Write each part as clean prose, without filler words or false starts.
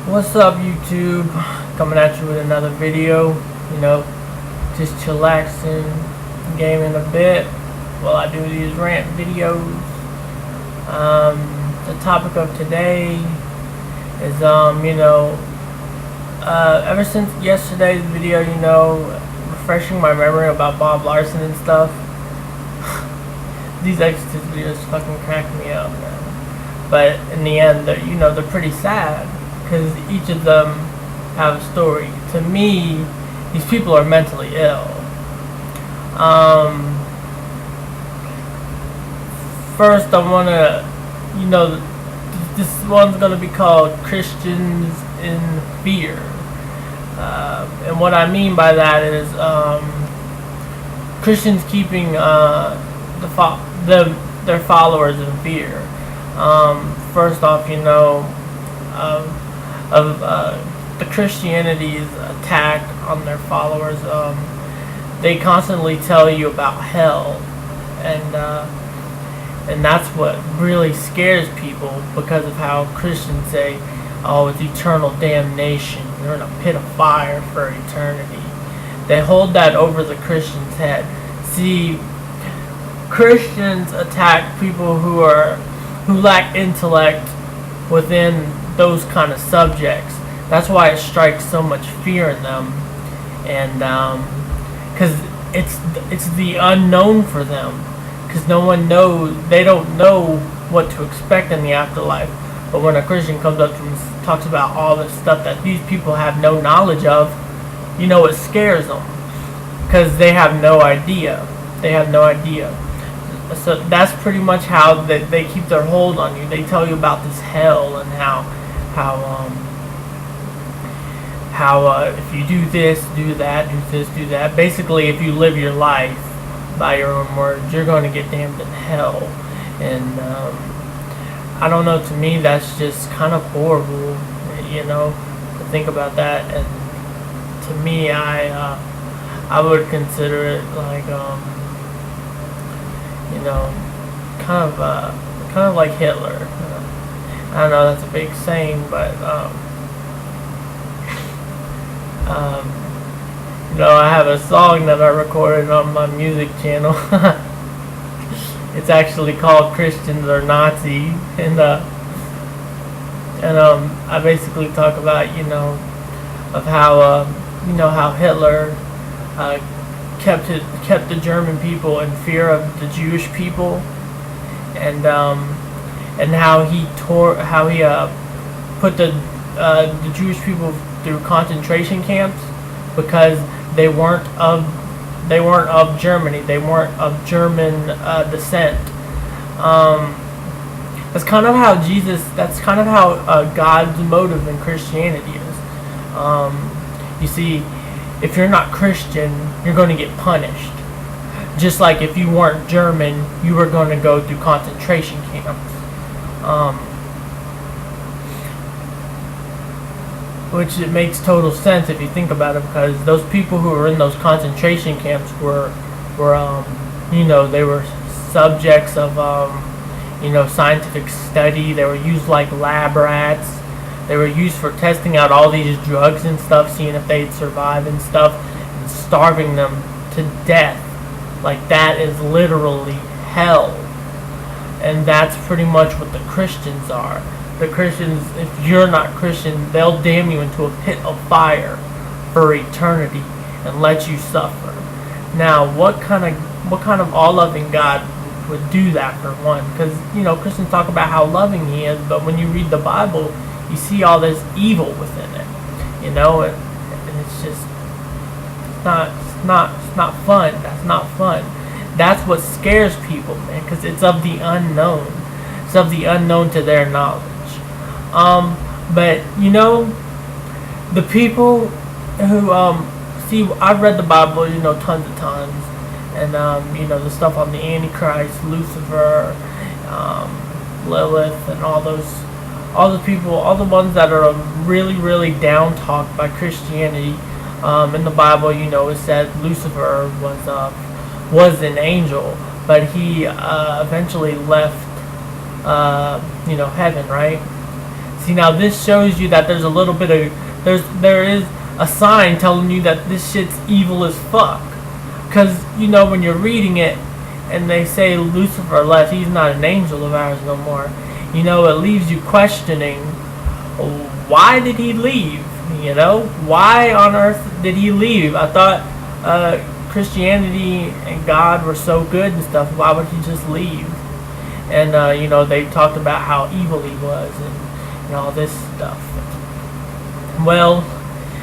What's up, YouTube? Coming at you with another video. Just chillaxing, gaming a bit while I do these rant videos. The topic of today is ever since yesterday's video, refreshing my memory about Bob Larson and stuff. These Exorcist videos fucking crack me up, man. But in the end, they're pretty sad because each of them have a story. To me, these people are mentally ill. First, I want to, this one's going to be called Christians in Fear. And what I mean by that is Christians keeping their followers in fear. First off, the Christianity's attack on their followers. They constantly tell you about hell, and that's what really scares people, because of how Christians say, "Oh, it's eternal damnation. You're in a pit of fire for eternity." They hold that over the Christian's head. See, Christians attack people who lack intellect within those kind of subjects. That's why it strikes so much fear in them, and because it's the unknown for them, because they don't know what to expect in the afterlife. But when a Christian comes up to them and talks about all this stuff that these people have no knowledge of, it scares them, because they have no idea. So that's pretty much how they keep their hold on you. They tell you about this hell and how if you do this, do that, do this, do that. Basically, if you live your life by your own words, you're going to get damned in hell. And I don't know. To me, that's just kind of horrible, to think about that. And to me, I would consider it like kind of like Hitler. I know that's a big saying, but I have a song that I recorded on my music channel. It's actually called "Christians Are Nazi," and I basically talk about of how how Hitler kept the German people in fear of the Jewish people, and how he put the Jewish people through concentration camps because they weren't of Germany, they weren't of German descent. That's kind of how God's motive in Christianity is. You see, if you're not Christian, you're going to get punished. Just like if you weren't German, you were going to go through concentration camps. Which it makes total sense if you think about it, because those people who were in those concentration camps were they were subjects of scientific study. They were used like lab rats. They were used for testing out all these drugs and stuff, seeing if they'd survive and stuff, and starving them to death. Like, that is literally hell. And that's pretty much what the Christians are. The Christians, if you're not Christian, they'll damn you into a pit of fire for eternity and let you suffer. Now, what kind of all-loving God would do that, for one? Because Christians talk about how loving He is, but when you read the Bible, you see all this evil within it, and it's just it's not fun. That's not fun. That's what scares people, man, because it's of the unknown. It's of the unknown to their knowledge. But the people who see, I've read the Bible, tons of times, and the stuff on the Antichrist, Lucifer, Lilith, and all the people, all the ones that are really, really down talked by Christianity. In the Bible, it said Lucifer was an angel, but he eventually left, heaven, right? See, now this shows you that there's a little bit of there is a sign telling you that this shit's evil as fuck. Cause when you're reading it and they say Lucifer left, he's not an angel of ours no more. It leaves you questioning, why did he leave? Why on earth did he leave? I thought Christianity and God were so good and stuff. Why would he just leave? And they talked about how evil he was and all this stuff. Well,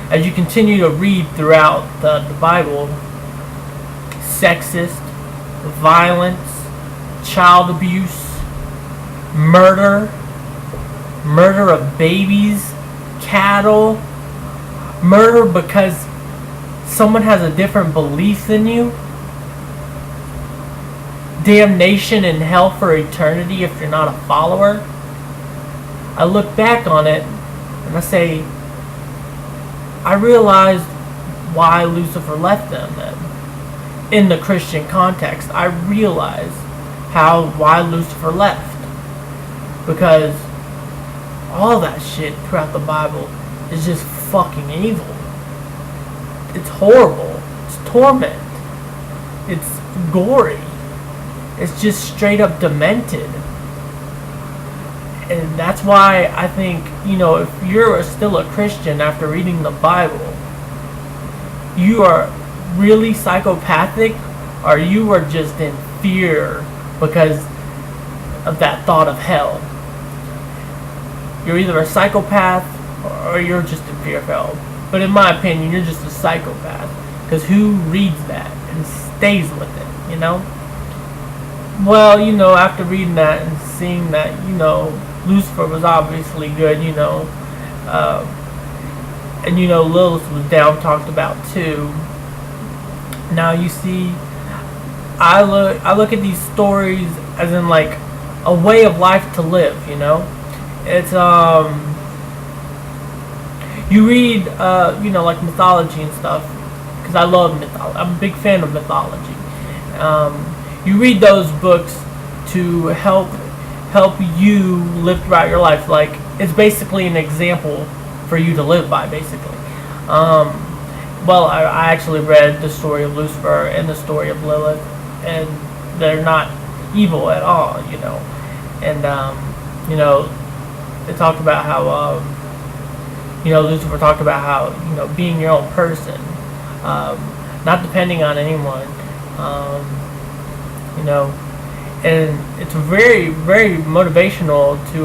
as you continue to read throughout the Bible, sexist, violence, child abuse, murder of babies, cattle, murder because someone has a different belief than you, damnation in hell for eternity if you're not a follower. I look back on it and I say, I realized why Lucifer left them then. In the Christian context, I realized why Lucifer left. Because all that shit throughout the Bible is just fucking evil. It's horrible. It's torment. It's gory. It's just straight up demented. And that's why I think, if you're still a Christian after reading the Bible, you are really psychopathic, or you are just in fear because of that thought of hell. You're either a psychopath or you're just in fear of hell. But in my opinion, you're just a psychopath. Because who reads that and stays with it, Well, after reading that and seeing that, Lucifer was obviously good, and Lilith was down talked about too. Now you see, I look at these stories as in like a way of life to live, It's you read like mythology and stuff, because I love mythology. I'm a big fan of mythology. You read those books to help you live throughout your life. Like, it's basically an example for you to live by, basically. Well, I actually read the story of Lucifer and the story of Lilith, and they're not evil at all, And they talk about how Lucifer talked about how being your own person, not depending on anyone. And it's very, very motivational to,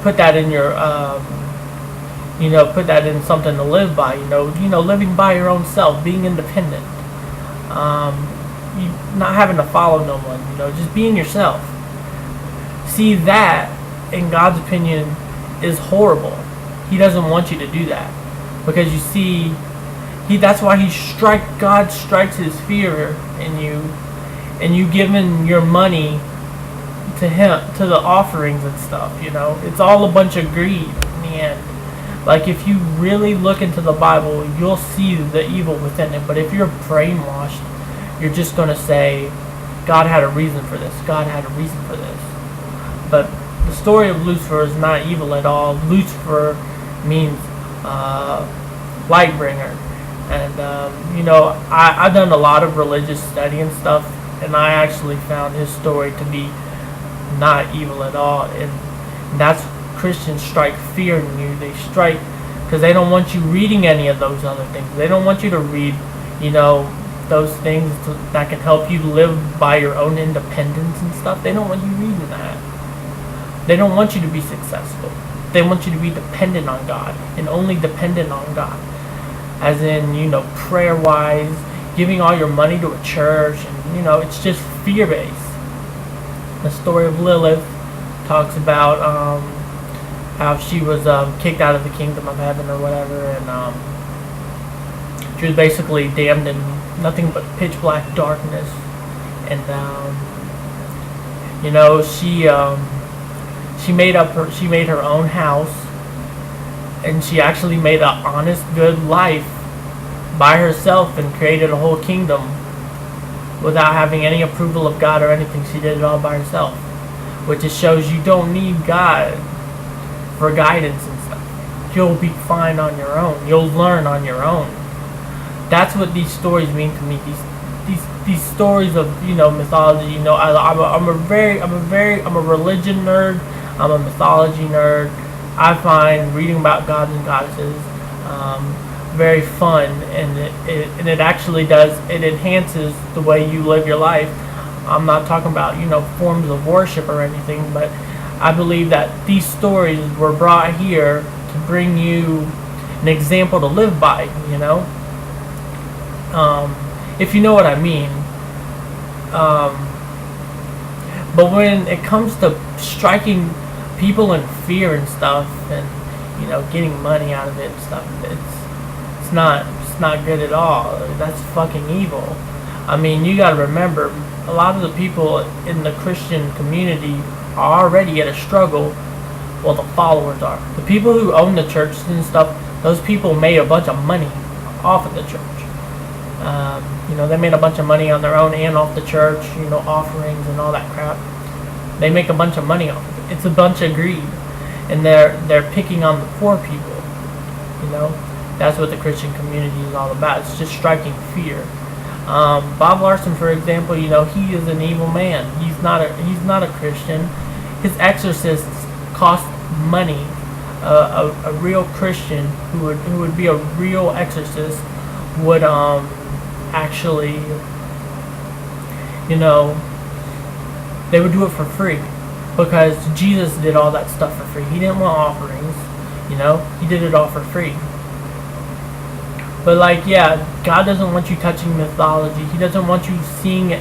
put that in your, put that in something to live by, living by your own self, being independent, not having to follow no one, just being yourself. See, that, in God's opinion, is horrible. He doesn't want you to do that, because you see, that's why God strikes his fear in you, and you giving your money to him, to the offerings and stuff, It's all a bunch of greed in the end. Like, if you really look into the Bible, you'll see the evil within it. But if you're brainwashed, you're just going to say, God had a reason for this. God had a reason for this. But the story of Lucifer is not evil at all. Lucifer means light bringer. And, I've done a lot of religious study and stuff, and I actually found his story to be not evil at all. And that's, Christians strike fear in you. They strike because they don't want you reading any of those other things. They don't want you to read, those things that can help you live by your own independence and stuff. They don't want you reading that. They don't want you to be successful. They want you to be dependent on God, and only dependent on God. As in, prayer-wise, giving all your money to a church, and, it's just fear-based. The story of Lilith talks about how she was kicked out of the kingdom of heaven or whatever, and she was basically damned in nothing but pitch black darkness. And she made her own house, and she actually made an honest, good life by herself and created a whole kingdom without having any approval of God or anything. She did it all by herself, which just shows you don't need God for guidance and stuff. You'll be fine on your own. You'll learn on your own. That's what these stories mean to me. These stories of mythology. I'm a religion nerd. I'm a mythology nerd. I find reading about gods and goddesses very fun, and it actually it enhances the way you live your life. I'm not talking about forms of worship or anything, but I believe that these stories were brought here to bring you an example to live by. If you know what I mean. But when it comes to striking people in fear and stuff, and getting money out of it and stuff, it's not good at all. That's fucking evil. I mean, you gotta remember, a lot of the people in the Christian community are already at a struggle. Well, the followers are. The people who own the churches and stuff, those people made a bunch of money off of the church. They made a bunch of money on their own and off the church, offerings and all that crap. They make a bunch of money off of it. It's a bunch of greed. And they're picking on the poor people. That's what the Christian community is all about. It's just striking fear. Bob Larson, for example, he is an evil man. He's not a Christian. His exorcists cost money. A real Christian who would be a real exorcist would actually they would do it for free, because Jesus did all that stuff for free. He didn't want offerings. He did it all for free. But God doesn't want you touching mythology. He doesn't want you seeing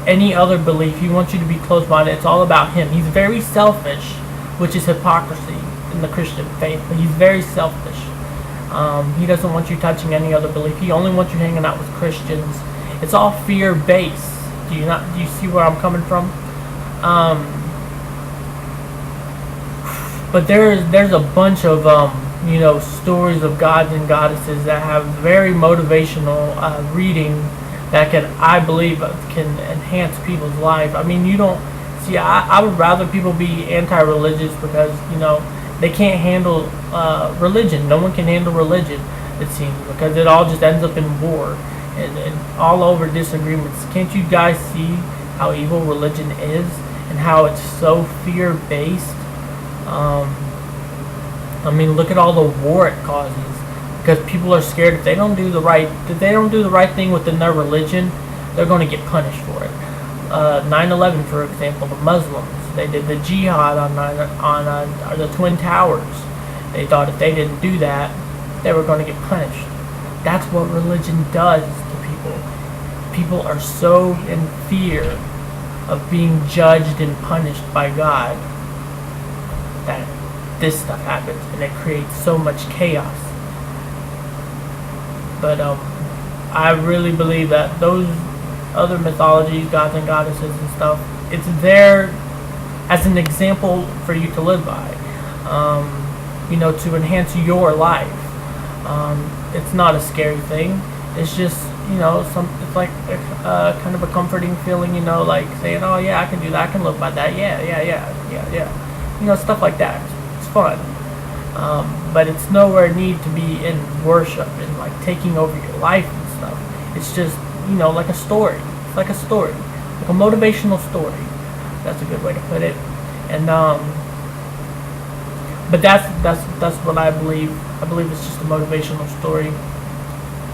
any other belief. He wants you to be close-minded. It's all about Him. He's very selfish, which is hypocrisy in the Christian faith. But He's very selfish. He doesn't want you touching any other belief. He only wants you hanging out with Christians. It's all fear-based. Do you see where I'm coming from? But there's a bunch of stories of gods and goddesses that have very motivational reading that I believe can enhance people's life. I mean, I would rather people be anti-religious, because they can't handle religion. No one can handle religion, it seems, because it all just ends up in war and all over disagreements. Can't you guys see how evil religion is and how it's so fear-based? I mean, look at all the war it causes, because people are scared if they don't do the right thing within their religion, they're going to get punished for it. 9/11, for example, the Muslims, they did the jihad on the Twin Towers. They thought if they didn't do that, they were going to get punished. That's what religion does to people. People are so in fear of being judged and punished by God that this stuff happens, and it creates so much chaos. But I really believe that those other mythologies, gods and goddesses and stuff, it's there as an example for you to live by, to enhance your life. It's not a scary thing. It's just, it's like kind of a comforting feeling, like saying, oh yeah, I can do that, I can live by that, yeah. Stuff like that. It's fun. But it's nowhere need to be in worship and like taking over your life and stuff. It's just, like a story. It's like a story. Like a motivational story. That's a good way to put it. And but that's what I believe. I believe it's just a motivational story.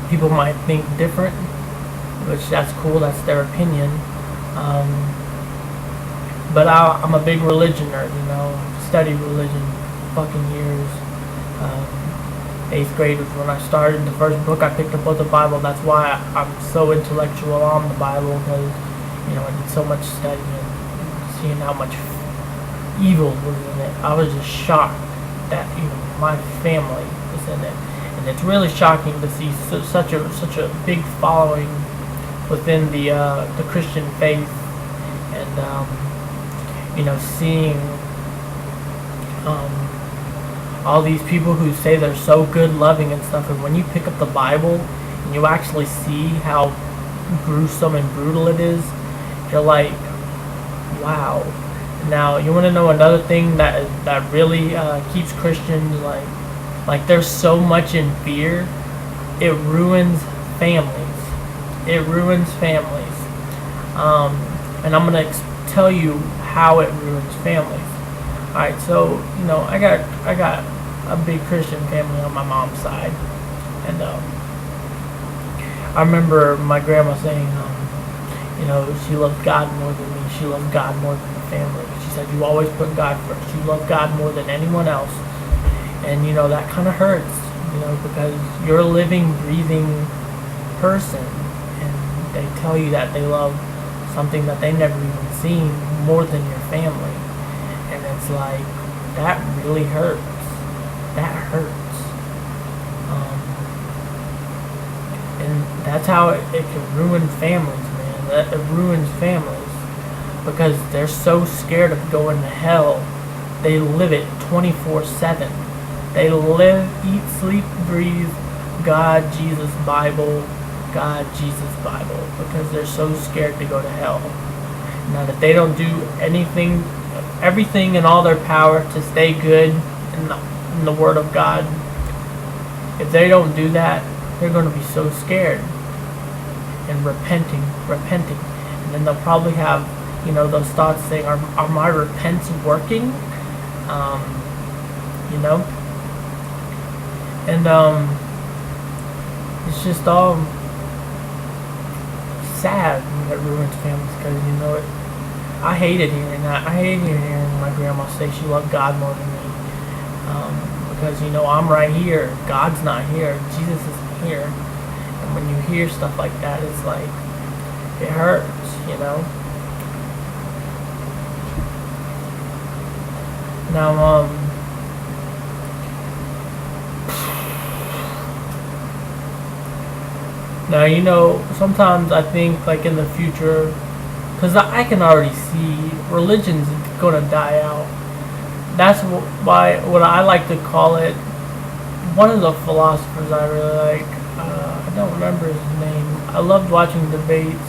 People might think different, which that's cool. That's their opinion. But I'm a big religion nerd. Studied religion, fucking years. 8th grade was when I started. The first book I picked up was the Bible. That's why I'm so intellectual on the Bible, because I did so much studying and seeing how much evil was in it. I was just shocked that my family was in it, and it's really shocking to see such a big following within the Christian faith, and seeing all these people who say they're so good, loving and stuff, and when you pick up the Bible and you actually see how gruesome and brutal it is, you're like, wow, Now, you want to know another thing that really keeps Christians like there's so much in fear. It ruins families. It ruins families. And I'm gonna tell you how it ruins families. All right, so I got a big Christian family on my mom's side, and I remember my grandma saying, she loved God more than me. She loved God more than the family. She said, you always put God first. You love God more than anyone else. And, that kind of hurts, because you're a living, breathing person. And they tell you that they love something that they never even seen more than your family. And it's like, that really hurts. That hurts. And that's how it can ruin families, man. It ruins families because they're so scared of going to hell. They live it 24/7. They live, eat, sleep, breathe God, Jesus, Bible, God, Jesus, Bible, because they're so scared to go to hell. Now that they don't do everything in all their power to stay good in the Word of God, if they don't do that, they're going to be so scared and repenting, and then they'll probably have, those thoughts saying, "Are my repents working?" And it's just all sad when it ruins families because I hated hearing that. I hated hearing my grandma say she loved God more than me. Because I'm right here, God's not here, Jesus isn't here, and when you hear stuff like that, it's like it hurts, Now, sometimes I think like in the future, because I can already see religion's gonna die out. That's why what I like to call it. One of the philosophers I really like, I don't remember his name. I loved watching debates.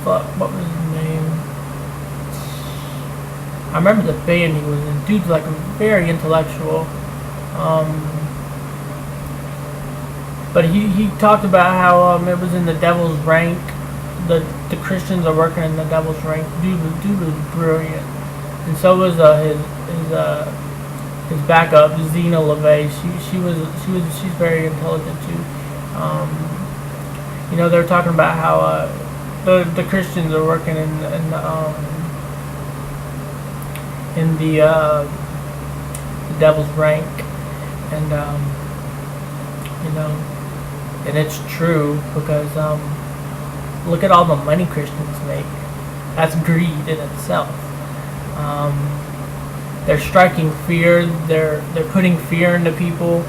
What was his name? I remember the band he was in. Dude's like very intellectual. But he talked about how it was in the devil's rank. The Christians are working in the devil's rank. Dude was brilliant, and so was his backup, Zena LaVey. She's very intelligent too. They were talking about how the Christians are working in the devil's rank, and and it's true because look at all the money Christians make. That's greed in itself. They're striking fear. They're putting fear into people,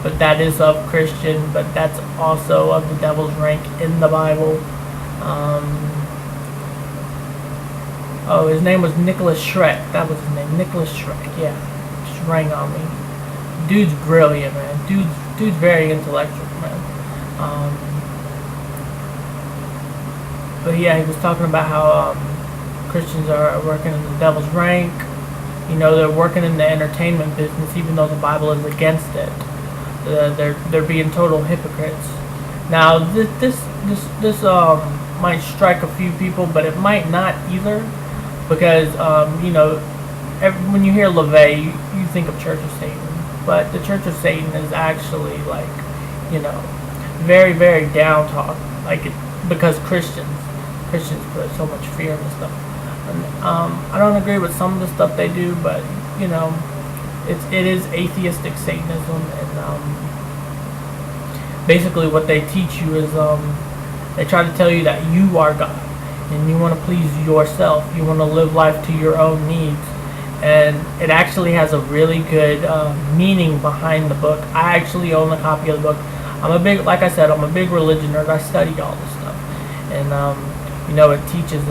but that is of Christian. But that's also of the devil's rank in the Bible. His name was Nicholas Schreck. That was his name, Nicholas Schreck. Yeah, just rang on me. Dude's brilliant, man. Dude's very intellectual, man. But yeah, he was talking about how Christians are working in the devil's rank. They're working in the entertainment business, even though the Bible is against it. They're being total hypocrites. Now, this might strike a few people, but it might not either, because when you hear LaVey, you think of Church of Satan, but the Church of Satan is actually very, very down talk, because Christians put so much fear into stuff. And, I don't agree with some of the stuff they do, but it is atheistic Satanism, and basically what they teach you is they try to tell you that you are God, and you want to please yourself. You want to live life to your own needs, and it actually has a really good meaning behind the book. I actually own a copy of the book. Like I said, I'm a big religion nerd. I studied all this stuff, and it teaches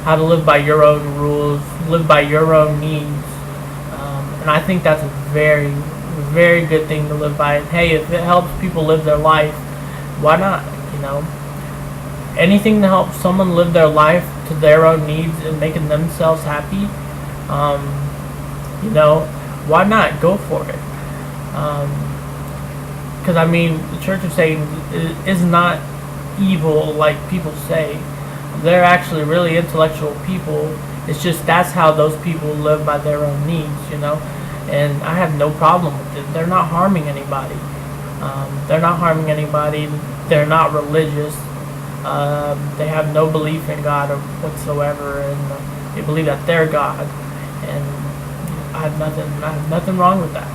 how to live by your own rules, live by your own needs, and I think that's a very, very good thing to live by. And hey, if it helps people live their life, why not? anything to help someone live their life to their own needs and making themselves happy, um, why not go for it? Because I mean, the Church of Satan is not evil like people say. They're actually really intellectual people. It's just that's how those people live by their own needs. And I have no problem with it. They're not harming anybody. They're not harming anybody. They're not religious. They have no belief in God or whatsoever, and they believe that they're God. And I have nothing wrong with that.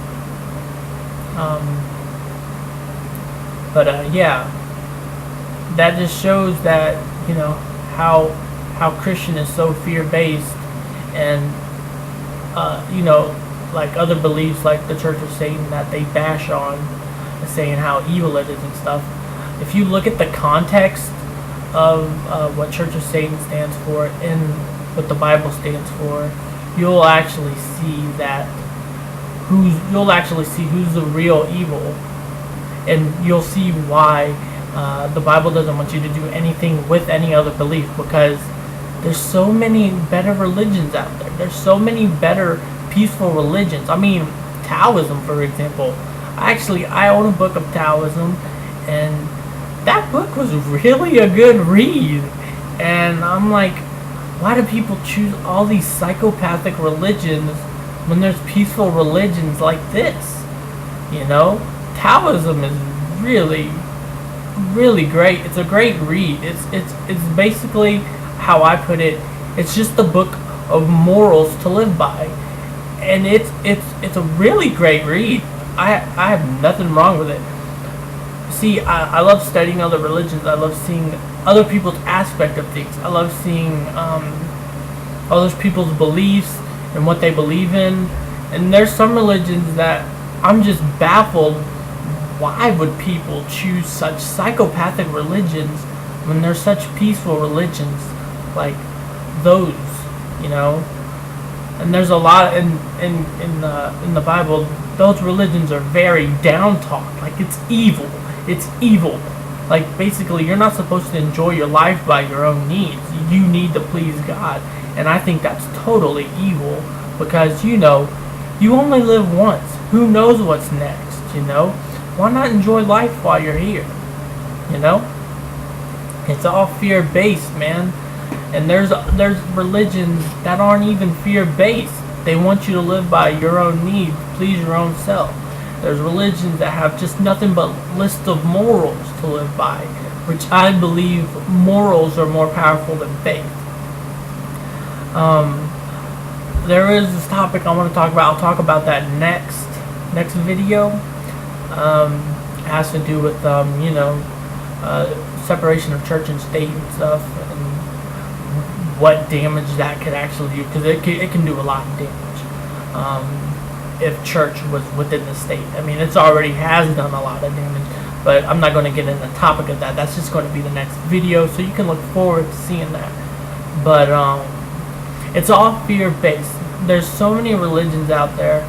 Yeah, that just shows that how Christian is so fear-based, and like other beliefs like the Church of Satan that they bash on, saying how evil it is and stuff. If you look at the context of what Church of Satan stands for and what the Bible stands for, you'll actually see who's the real evil, and you'll see why the Bible doesn't want you to do anything with any other belief, because there's so many better religions out there. There's so many better peaceful religions. I mean, Taoism, for example. I own a book of Taoism, and that book was really a good read. And I'm like, why do people choose all these psychopathic religions when there's peaceful religions like this? Taoism is really, really great. It's a great read. It's basically how I put it. It's just the book of morals to live by, and it's a really great read. I have nothing wrong with it. See, I love studying other religions. I love seeing other people's aspect of things. I love seeing other people's beliefs and what they believe in. And there's some religions that I'm just baffled. Why would people choose such psychopathic religions when there's such peaceful religions like those? And there's a lot in the Bible. Those religions are very down talk. Like, it's evil. It's evil. Like, basically, you're not supposed to enjoy your life by your own needs. You need to please God. And I think that's totally evil, because, you only live once. Who knows what's next, Why not enjoy life while you're here, It's all fear-based, man. And there's religions that aren't even fear-based. They want you to live by your own needs, please your own self. There's religions that have just nothing but lists of morals to live by, which I believe morals are more powerful than faith. There is this topic I want to talk about. I'll talk about that next video. It has to do with separation of church and state and stuff, and what damage that could actually do, because it can do a lot of damage if church was within the state. I mean, it's already has done a lot of damage, but I'm not going to get into the topic of that. That's just going to be the next video, so you can look forward to seeing that. But it's all fear-based. There's so many religions out there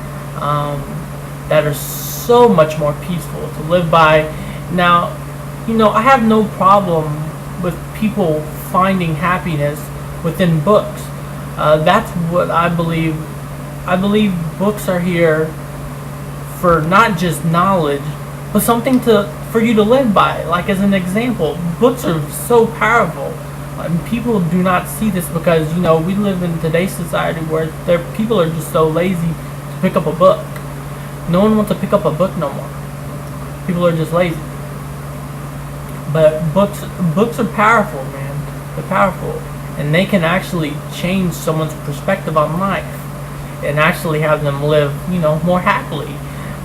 that are so much more peaceful to live by. Now, I have no problem with people finding happiness within books. That's what I believe. I believe books are here for not just knowledge, but something for you to live by. Like, as an example, books are so powerful. And people do not see this because, we live in today's society where people are just so lazy to pick up a book. No one wants to pick up a book no more. People are just lazy. But books are powerful, man. They're powerful. And they can actually change someone's perspective on life and actually have them live, more happily.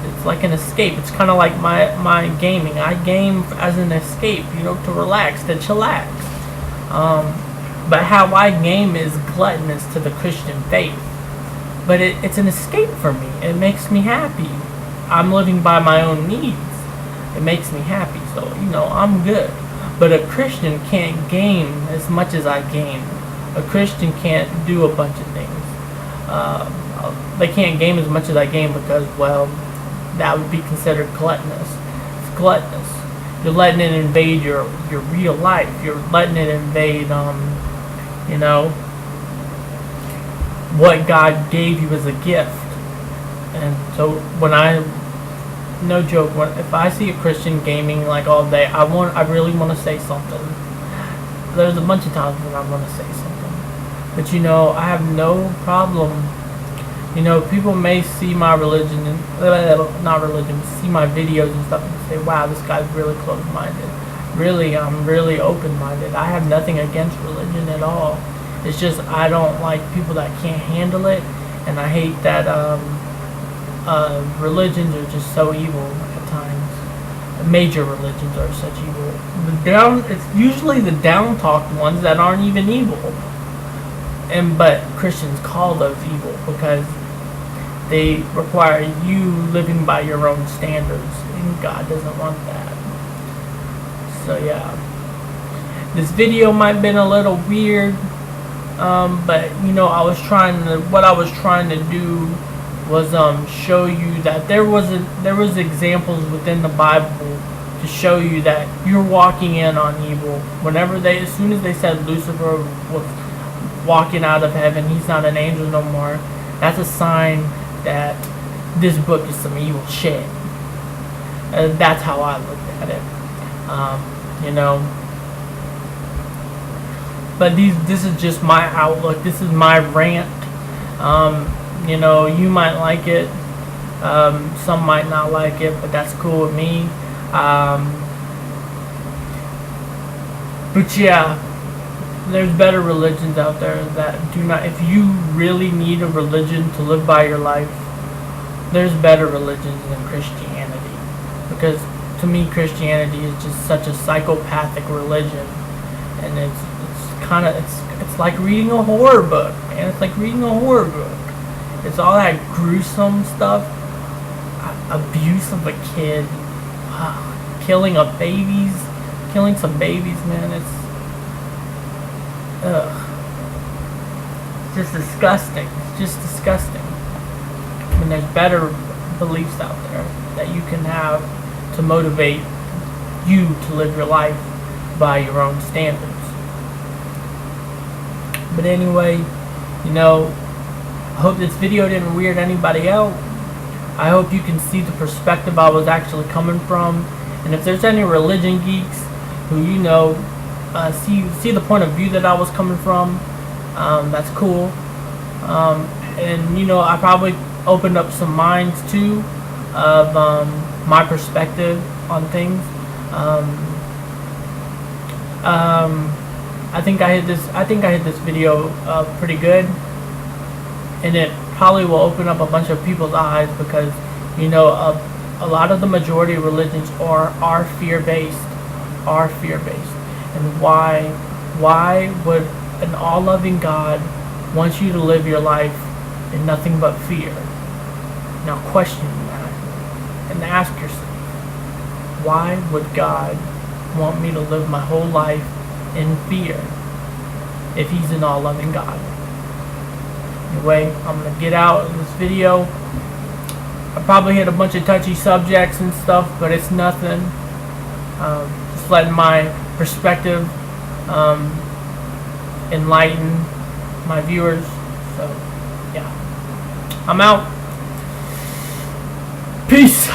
It's like an escape. It's kind of like my gaming. I game as an escape, to relax, to chillax. But how I game is gluttonous to the Christian faith. But it's an escape for me. It makes me happy. I'm living by my own needs. It makes me happy. So, I'm good. But a Christian can't game as much as I game. A Christian can't do a bunch of things. They can't game as much as I game because, well, that would be considered gluttonous. It's gluttonous. you're letting it invade your real life. You're letting it invade, you know, what God gave you as a gift. And so when no joke, if I see a Christian gaming like all day, I really want to say something. There's a bunch of times when I want to say something, but you know, I have no problem. You know, people may see my religion and not religion, see my videos and stuff and say, "Wow, this guy's really closed-minded." Really, I'm really open-minded. I have nothing against religion at all. It's just I don't like people that can't handle it, and I hate that religions are just so evil at times. Major religions are such evil. It's usually the down-talked ones that aren't even evil, but Christians call those evil because they require you living by your own standards, and God doesn't want that. So yeah, this video might have been a little weird, but you know, what I was trying to do was show you that there was examples within the Bible to show you that you're walking in on evil. As soon as they said Lucifer was walking out of heaven, he's not an angel no more, that's a sign that this book is some evil shit. That's how I looked at it. You know, but this is just my outlook. This is my rant. You know, you might like it, some might not like it, but that's cool with me. But yeah, there's better religions out there that do not. If you really need a religion to live by your life, there's better religions than Christianity. Because to me, Christianity is just such a psychopathic religion, and it's like reading a horror book, man. It's like reading a horror book. It's all that gruesome stuff, abuse of a kid, killing some babies, man. It's just disgusting. It's just disgusting. I mean, there's better beliefs out there that you can have to motivate you to live your life by your own standards. But anyway, you know, I hope this video didn't weird anybody out. I hope you can see the perspective I was actually coming from. And if there's any religion geeks who, you know, see the point of view that I was coming from, that's cool. And, you know, I probably opened up some minds, too, of my perspective on things. I think I hit this video pretty good, and it probably will open up a bunch of people's eyes because, you know, a lot of the majority of religions are fear-based, and why would an all-loving God want you to live your life in nothing but fear? Now question that and ask yourself, why would God want me to live my whole life in fear if he's an all-loving God? Anyway, I'm going to get out of this video. I probably hit a bunch of touchy subjects and stuff, but it's nothing. Just letting my perspective enlighten my viewers. So, yeah. I'm out. Peace.